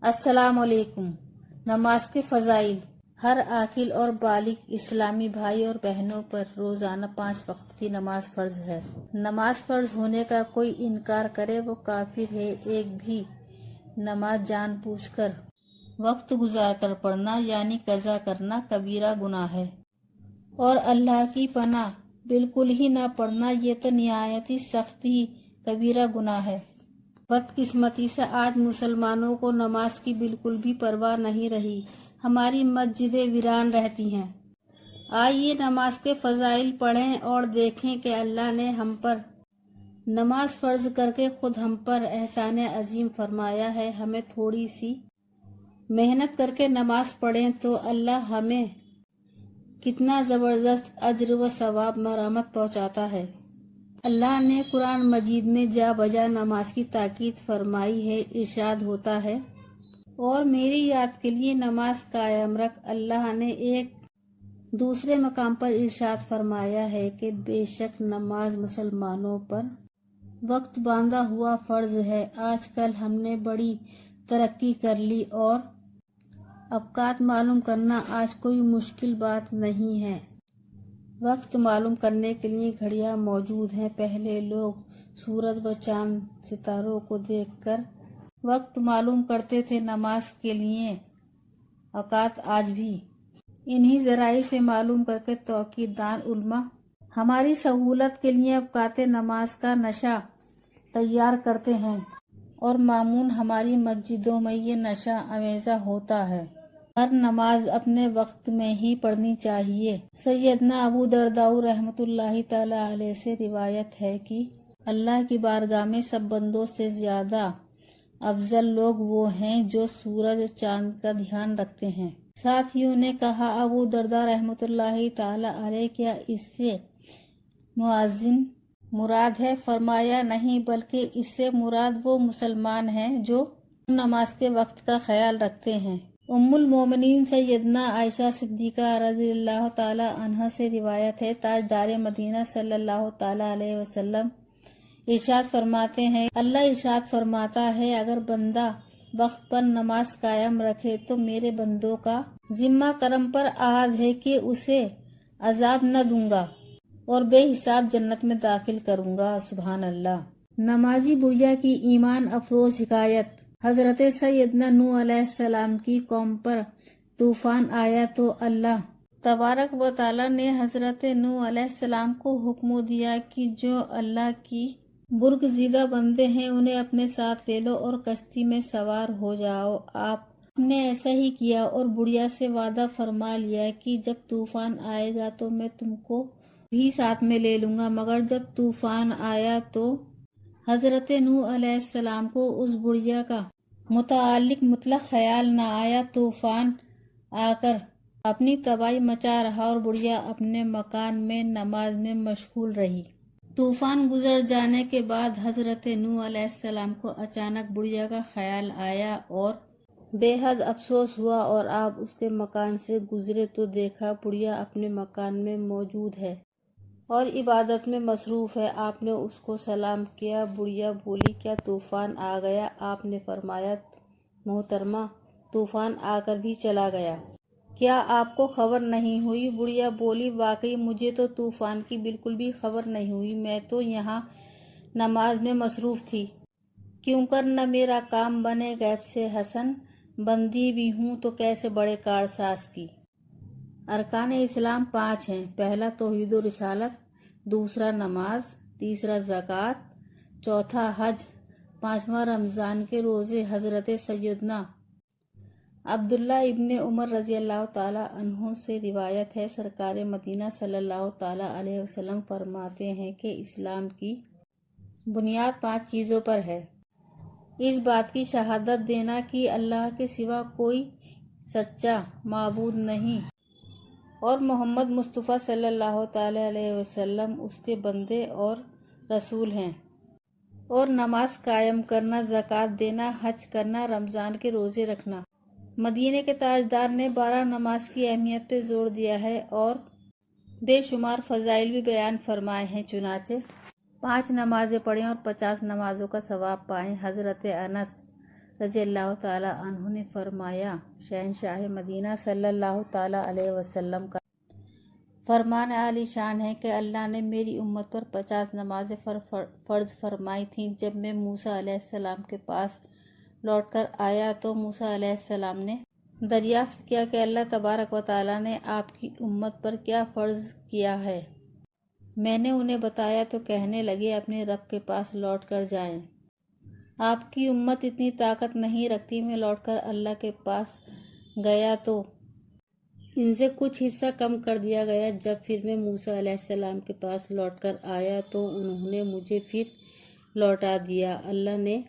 अस्सलाम वालेकुम। नमाज के फ़ज़ाइल। हर आकिल और बालिग इस्लामी भाई और बहनों पर रोज़ाना 5 वक्त की नमाज फ़र्ज है। नमाज फ़र्ज होने का कोई इनकार करे वो काफिर है। एक भी नमाज जानबूझकर वक्त गुजार कर पढ़ना यानी कज़ा करना कबीरा गुनाह है, और अल्लाह की पनाह बिल्कुल ही ना पढ़ना ये तो निहायत ही सख्त ही कबीरा गुनाह है। बदकिस्मती से आज मुसलमानों को नमाज की बिल्कुल भी परवाह नहीं रही। हमारी मस्जिदें वीरान रहती हैं। आइए नमाज के फ़ज़ाइल पढ़ें और देखें कि अल्लाह ने हम पर नमाज फ़र्ज करके खुद हम पर एहसान अजीम फरमाया है। हमें थोड़ी सी मेहनत करके नमाज पढ़ें तो अल्लाह हमें कितना ज़बरदस्त अज्र व सवाब मरामत पहुँचाता है। अल्लाह ने कुरान मजीद में जा बजा नमाज की ताकीद फरमाई है। इरशाद होता है, और मेरी याद के लिए नमाज कायम रख। अल्लाह ने एक दूसरे मकाम पर इरशाद फरमाया है कि बेशक नमाज मुसलमानों पर वक्त बांधा हुआ फ़र्ज है। आजकल हमने बड़ी तरक्की कर ली और अवकात मालूम करना आज कोई मुश्किल बात नहीं है। वक्त मालूम करने के लिए घड़ियां मौजूद हैं। पहले लोग सूरज व चांद सितारों को देखकर वक्त मालूम करते थे। नमाज के लिए औकात आज भी इन्हीं ज़राई से मालूम करके तौकीदान उलमा हमारी सहूलत के लिए औकात नमाज का नशा तैयार करते हैं, और मामून हमारी मस्जिदों में ये नशा अमेज़ा होता है। हर नमाज अपने वक्त में ही पढ़नी चाहिए। सैयदना अबू दरदाऊ रहमतुल्लाहि ताला अलैह से रिवायत है कि अल्लाह की बारगाह में सब बंदों से ज्यादा अफजल लोग वो हैं जो सूरज और चांद का ध्यान रखते हैं। साथियों ने कहा, अबू दरदा रहमतुल्लाहि ताला अलैह, क्या इससे मुअज्जिन मुराद है? फरमाया, नहीं, बल्कि इससे मुराद वो मुसलमान हैं जो नमाज के वक्त का ख्याल रखते हैं। उम्मुल मोमिनीन सैयदना आयशा सिद्दीका रज़ियल्लाहु ताला अन्हा से रिवायत है, ताजदार मदीना सल्लल्लाहु ताला अलैहि वसल्लम इरशाद फरमाते हैं, अल्लाह इरशाद फरमाता है, अगर बंदा वक्त पर नमाज कायम रखे तो मेरे बंदों का जिम्मा करम पर आहद है कि उसे अजाब न दूंगा और बेहिसाब जन्नत में दाखिल करूंगा। सुभान अल्लाह। नमाजी बुढ़िया की ईमान अफरोज हिकायत। हजरत सैयदना नूह अलैहिस्सलाम की कौम पर तूफान आया तो अल्लाह तबारक व तआला ने हजरत नूह अलैहिस्सलाम को हुक्म दिया कि जो अल्लाह की बुर्गज़ीदा बंदे हैं उन्हें अपने साथ ले लो और कश्ती में सवार हो जाओ। आपने ऐसा ही किया और बुढ़िया से वादा फरमा लिया कि जब तूफान आएगा तो मैं तुमको भी साथ में ले लूंगा। मगर जब तूफान आया तो हजरत नूह अलैहिस्सलाम को उस बुढ़िया का मुतालिक मुतलक ख्याल न आया। तूफान आकर अपनी तबाही मचा रहा और बुढ़िया अपने मकान में नमाज में मशगूल रही। तूफान गुजर जाने के बाद हजरत नूह अलैहिस्सलाम को अचानक बुढ़िया का ख्याल आया और बेहद अफसोस हुआ, और आप उसके मकान से गुजरे तो देखा बुढ़िया अपने मकान में मौजूद है और इबादत में मसरूफ़ है। आपने उसको सलाम किया। बुढ़िया बोली, क्या तूफ़ान आ गया? आपने फरमाया, मोहतरमा, तूफ़ान आकर भी चला गया, क्या आपको खबर नहीं हुई? बुढ़िया बोली, वाकई मुझे तो तूफ़ान की बिल्कुल भी खबर नहीं हुई। मैं तो यहाँ नमाज में मसरूफ़ थी, क्यों कर न मेरा काम बने। गैब से हसन बंदी भी हूँ तो कैसे बड़े कारसाज की। अरकान इस्लाम 5 हैं। पहला तौहीद और रिसालत, दूसरा नमाज, तीसरा ज़कात, चौथा हज, पांचवा रमज़ान के रोज़े। हज़रत सैयदना अब्दुल्ला इब्ने उमर रज़ियल्लाहु ताला अन्हु से रिवायत है, सरकार मदीना सल्लल्लाहु ताला अलैहि वसल्लम फरमाते हैं कि इस्लाम की बुनियाद 5 चीज़ों पर है। इस बात की शहादत देना कि अल्लाह के सिवा कोई सच्चा माबूद नहीं और मोहम्मद मुस्तफ़ा सल्लल्लाहु ताला अलैहि वसल्लम उसके बंदे और रसूल हैं, और नमाज कायम करना, ज़कात देना, हज करना, रमज़ान के रोज़े रखना। मदीने के ताजदार ने 12 नमाज की अहमियत पे जोर दिया है और बेशुमार फ़ज़ाइल भी बयान फरमाए हैं। चुनाचे 5 नमाज़ें पढ़ें और 50 नमाजों का सवाब पाएं। हज़रत अनस رضی اللہ تعالیٰ عنہ نے فرمایا، شہنشاہ مدینہ صلی اللہ تعالیٰ علیہ وسلم کا فرمان عالی شان ہے کہ اللہ نے میری امت پر 50 نمازیں فرض فرمائی تھیں۔ جب میں موسیٰ علیہ السلام کے پاس لوٹ کر آیا تو موسیٰ علیہ السلام نے دریافت کیا کہ اللہ تبارک و تعالیٰ نے آپ کی امت پر کیا فرض کیا ہے۔ میں نے انہیں بتایا تو کہنے لگے، اپنے رب کے پاس لوٹ کر جائیں، آپ کی امت اتنی طاقت نہیں رکھتی۔ میں لوٹ کر اللہ کے پاس گیا تو ان سے کچھ حصہ کم کر دیا گیا۔ جب پھر میں موسیٰ علیہ السلام کے پاس لوٹ کر آیا تو انہوں نے مجھے پھر لوٹا دیا۔ اللہ نے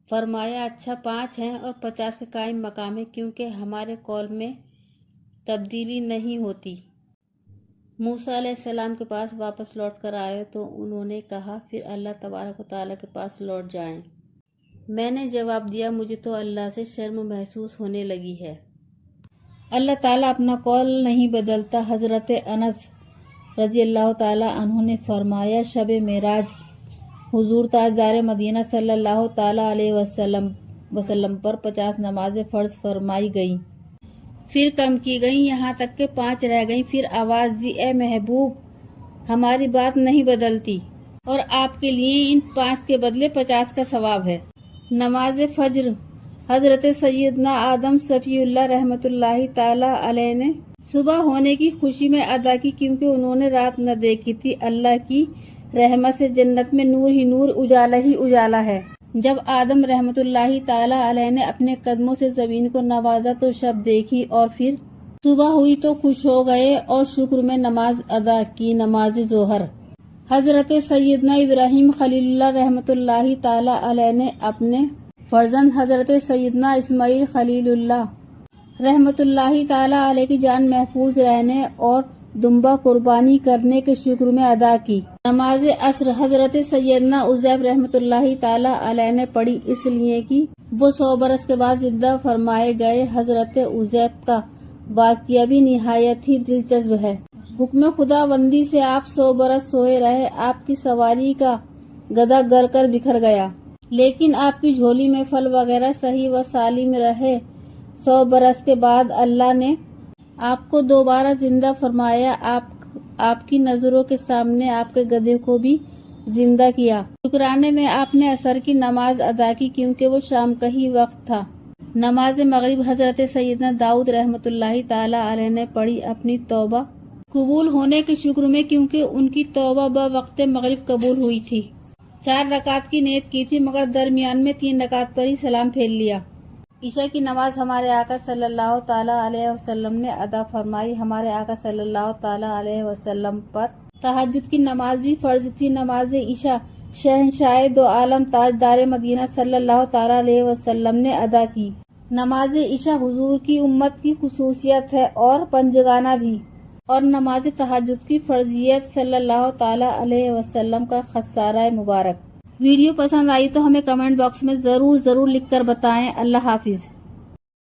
فرمایا، اچھا 5 ہیں اور 50 کے قائم مقام ہے، کیونکہ ہمارے قول میں تبدیلی نہیں ہوتی۔ موسیٰ علیہ السلام کے پاس واپس لوٹ کر آئے تو انہوں نے کہا، پھر اللہ تبارک و تعالیٰ کے پاس لوٹ جائیں۔ میں نے جواب دیا، مجھے تو اللہ سے شرم محسوس ہونے لگی ہے۔ اللہ تعالیٰ اپنا قول نہیں بدلتا۔ حضرت انس رضی اللہ تعالیٰ عنہ نے فرمایا، شب معراج حضور تاجدار مدینہ صلی اللہ تعالیٰ علیہ وسلم پر 50 نمازیں فرض فرمائی گئیں، پھر کم کی گئیں، یہاں تک کہ 5 رہ گئیں۔ پھر آواز دی، اے محبوب، ہماری بات نہیں بدلتی اور آپ کے لیے ان 5 کے بدلے 50 کا ثواب ہے۔ نماز فجر حضرت سیدنا آدم صفی اللہ رحمۃ اللہ تعالی علیہ نے صبح ہونے کی خوشی میں ادا کی، کیونکہ انہوں نے رات نہ دیکھی تھی۔ اللہ کی رحمت سے جنت میں نور ہی نور، اجالا ہی اجالا ہے۔ جب آدم رحمۃ اللہ تعالی علیہ نے اپنے قدموں سے زمین کو نوازا تو شب دیکھی، اور پھر صبح ہوئی تو خوش ہو گئے اور شکر میں نماز ادا کی، نماز ظہر۔ حضرت سیدنا ابراہیم خلیل اللہ رحمۃ اللہ تعالی علیہ نے اپنے فرزند حضرت سیدنا اسماعیل خلیل اللہ رحمۃ اللہ تعالی علیہ کی جان محفوظ رہنے اور دمبا قربانی کرنے کے شکر میں ادا کی۔ نماز عصر حضرت سیدنا عزیب رحمۃ اللہ تعالی علیہ نے پڑھی، اس لیے کہ وہ 100 برس کے بعد زندہ فرمائے گئے۔ حضرت عزیب کا واقعہ بھی نہایت ہی دلچسپ ہے۔ حکم خدا بندی سے آپ 100 برس سوئے رہے، آپ کی سواری کا گدھا گل کر بکھر گیا، لیکن آپ کی جھولی میں پھل وغیرہ صحیح و سالم رہے۔ 100 برس کے بعد اللہ نے آپ کو دوبارہ زندہ فرمایا، آپ کی نظروں کے سامنے آپ کے گدھے کو بھی زندہ کیا۔ شکرانے میں آپ نے عصر کی نماز ادا کی، کیونکہ وہ شام کا ہی وقت تھا۔ نماز مغرب حضرت سیدنا داؤد رحمۃ اللہ تعالی علیہ نے پڑھی، اپنی توبہ قبول ہونے کے شکر میں، کیونکہ ان کی توبہ بوقت مغرب قبول ہوئی تھی۔ 4 رکعت کی نیت کی تھی، مگر درمیان میں 3 رکعت پر ہی سلام پھیر لیا۔ عشاء کی نماز ہمارے آقا صلی اللہ تعالیٰ علیہ وسلم نے ادا فرمائی۔ ہمارے آقا صلی اللہ تعالیٰ علیہ وسلم پر تہجد کی نماز بھی فرض تھی۔ نماز عشاء شہنشاہ دو عالم تاجدار مدینہ صلی اللہ تعالیٰ علیہ وسلم نے ادا کی۔ نماز عشاء حضور کی امت کی خصوصیت ہے اور پنجگانہ بھی، اور نماز تہجد کی فرضیت صلی اللہ تعالیٰ علیہ وسلم کا خسارہ مبارک۔ ویڈیو پسند آئی تو ہمیں کمنٹ باکس میں ضرور لکھ کر بتائیں۔ اللہ حافظ۔